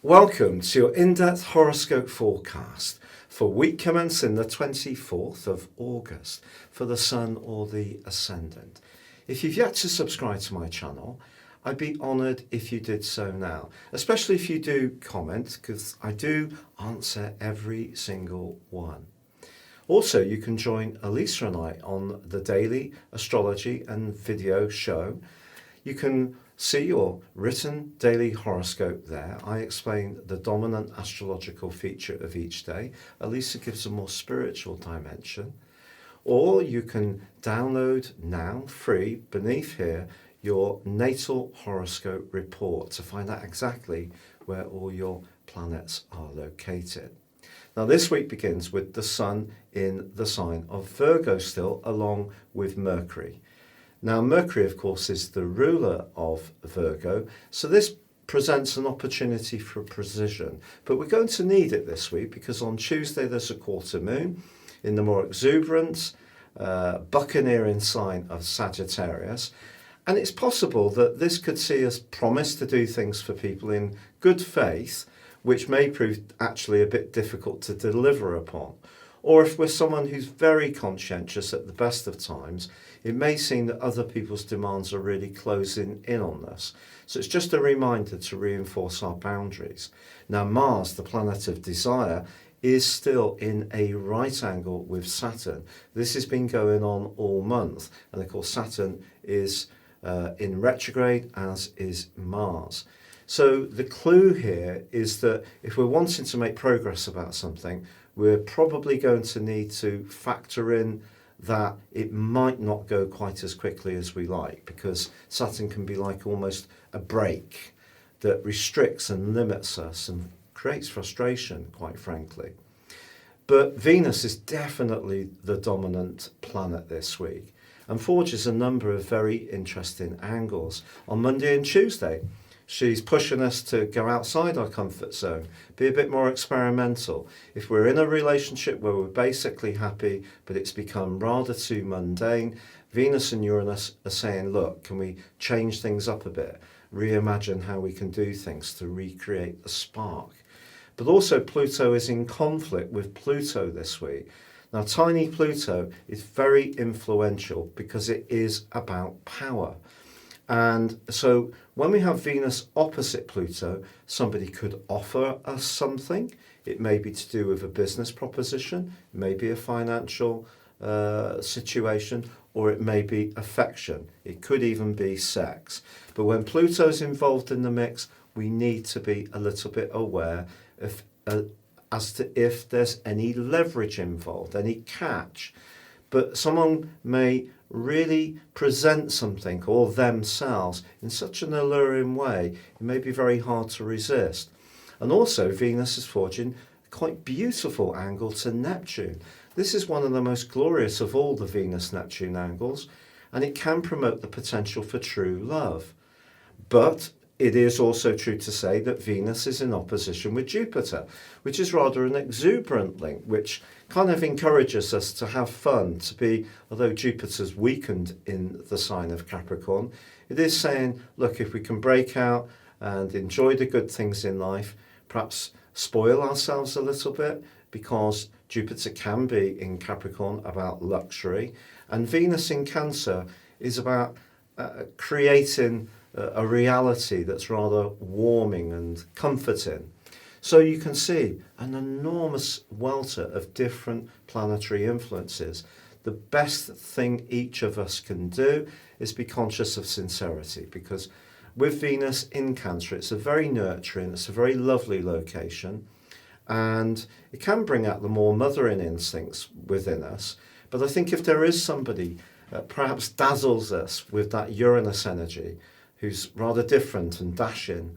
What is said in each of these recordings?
Welcome to your in-depth horoscope forecast for week commencing the 24th of August for the Sun or the Ascendant. If you've yet to subscribe to my channel, I'd be honoured if you did so now, especially if you do comment, because I do answer every single one. Also, you can join Elisa and I on the daily astrology and video show. You can see your written daily horoscope there. I explain the dominant astrological feature of each day. Elisa gives a more spiritual dimension. Or you can download now, free, beneath here, your natal horoscope report to find out exactly where all your planets are located. Now this week begins with the Sun in the sign of Virgo still, along with Mercury. Now Mercury, of course, is the ruler of Virgo, so this presents an opportunity for precision. But we're going to need it this week because on Tuesday there's a quarter moon in the more exuberant, buccaneering sign of Sagittarius. And it's possible that this could see us promise to do things for people in good faith, which may prove actually a bit difficult to deliver upon. Or if we're someone who's very conscientious at the best of times, it may seem that other people's demands are really closing in on us. So it's just a reminder to reinforce our boundaries. Now Mars, the planet of desire, is still in a right angle with Saturn. This has been going on all month. And of course Saturn is in retrograde, as is Mars. So the clue here is that if we're wanting to make progress about something, we're probably going to need to factor in that it might not go quite as quickly as we like, because Saturn can be like almost a brake that restricts and limits us and creates frustration, quite frankly. But Venus is definitely the dominant planet this week and forges a number of very interesting angles. On Monday and Tuesday, she's pushing us to go outside our comfort zone, be a bit more experimental. If we're in a relationship where we're basically happy, but it's become rather too mundane, Venus and Uranus are saying, look, can we change things up a bit? Reimagine how we can do things to recreate the spark. But also Pluto is in conflict with Pluto this week. Now, tiny Pluto is very influential because it is about power. And so when we have Venus opposite Pluto, somebody could offer us something. It may be to do with a business proposition, it may be a financial situation, or it may be affection. It could even be sex. But when Pluto's involved in the mix, we need to be a little bit aware of as to if there's any leverage involved, any catch. But someone may really present something or themselves in such an alluring way, it may be very hard to resist. And also Venus is forging a quite beautiful angle to Neptune. This is one of the most glorious of all the Venus-Neptune angles, and it can promote the potential for true love. But it is also true to say that Venus is in opposition with Jupiter, which is rather an exuberant link, which kind of encourages us to have fun, to be, although Jupiter's weakened in the sign of Capricorn, it is saying, look, if we can break out and enjoy the good things in life, perhaps spoil ourselves a little bit, because Jupiter can be in Capricorn about luxury, and Venus in Cancer is about creating a reality that's rather warming and comforting. So you can see an enormous welter of different planetary influences. The best thing each of us can do is be conscious of sincerity, because with Venus in Cancer, it's a very nurturing, it's a very lovely location, and it can bring out the more mothering instincts within us. But I think if there is somebody perhaps dazzles us with that Uranus energy, who's rather different and dashing,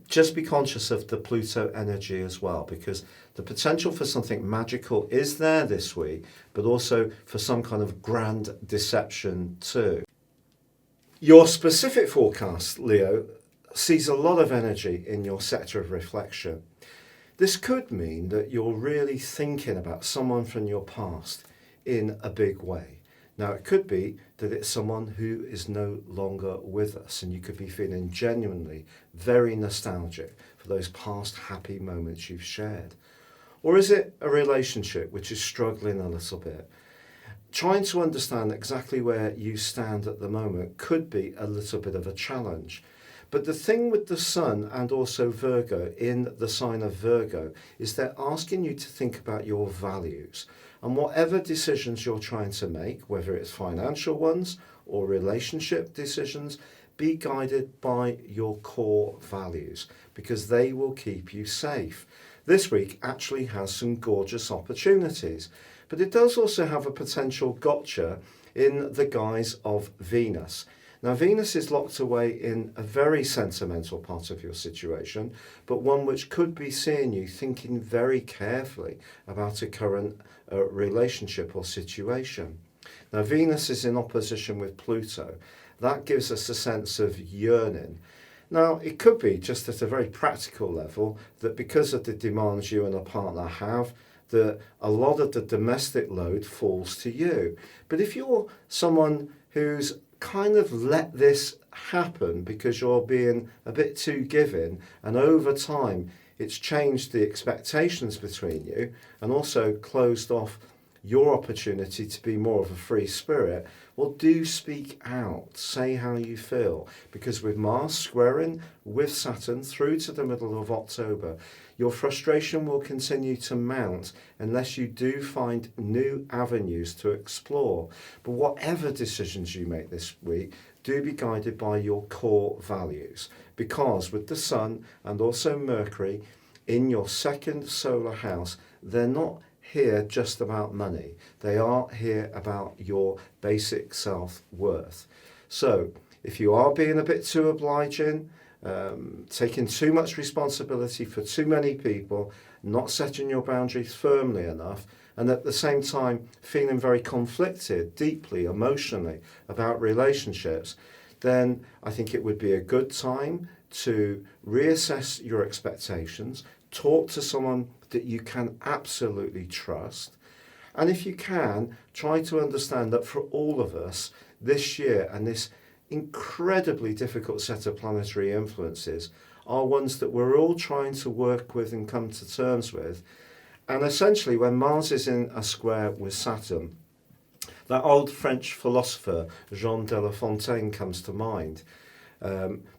just be conscious of the Pluto energy as well, because the potential for something magical is there this week, but also for some kind of grand deception too. Your specific forecast, Leo, sees a lot of energy in your sector of reflection. This could mean that you're really thinking about someone from your past in a big way. Now, it could be that it's someone who is no longer with us, and you could be feeling genuinely very nostalgic for those past happy moments you've shared? Or is it a relationship which is struggling a little bit? Trying to understand exactly where you stand at the moment could be a little bit of a challenge. But the thing with the Sun and also Virgo in the sign of Virgo is they're asking you to think about your values. And whatever decisions you're trying to make, whether it's financial ones or relationship decisions, be guided by your core values because they will keep you safe. This week actually has some gorgeous opportunities, but it does also have a potential gotcha in the guise of Venus. Now, Venus is locked away in a very sentimental part of your situation, but one which could be seeing you thinking very carefully about a current relationship or situation. Now, Venus is in opposition with Pluto. That gives us a sense of yearning. Now, it could be just at a very practical level that because of the demands you and a partner have, that a lot of the domestic load falls to you. But if you're someone who's kind of let this happen because you're being a bit too giving, and over time it's changed the expectations between you and also closed off your opportunity to be more of a free spirit, well, do speak out, say how you feel, because with Mars squaring with Saturn through to the middle of October, your frustration will continue to mount unless you do find new avenues to explore. But whatever decisions you make this week, do be guided by your core values, because with the Sun and also Mercury in your second solar house, they're not here just about money. They are here about your basic self-worth. So if you are being a bit too obliging, taking too much responsibility for too many people, not setting your boundaries firmly enough, and at the same time feeling very conflicted, deeply, emotionally about relationships, then I think it would be a good time to reassess your expectations, talk to someone that you can absolutely trust, and if you can, try to understand that for all of us, this year and this incredibly difficult set of planetary influences are ones that we're all trying to work with and come to terms with. And essentially, when Mars is in a square with Saturn, that old French philosopher Jean de La Fontaine comes to mind.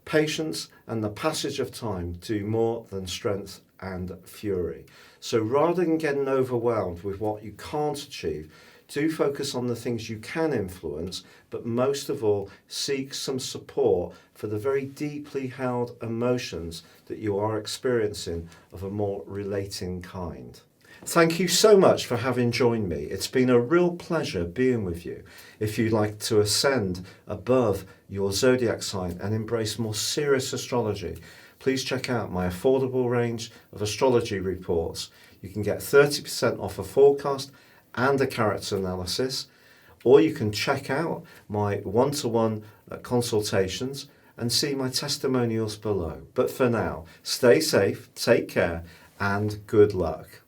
Patience and the passage of time do more than strength and fury. So rather than getting overwhelmed with what you can't achieve, do focus on the things you can influence, but most of all, seek some support for the very deeply held emotions that you are experiencing of a more relating kind. Thank you so much for having joined me. It's been a real pleasure being with you. If you'd like to ascend above your zodiac sign and embrace more serious astrology, please check out my affordable range of astrology reports. You can get 30% off a forecast and a character analysis, or you can check out my one-to-one consultations and see my testimonials below. But for now, stay safe, take care, and good luck.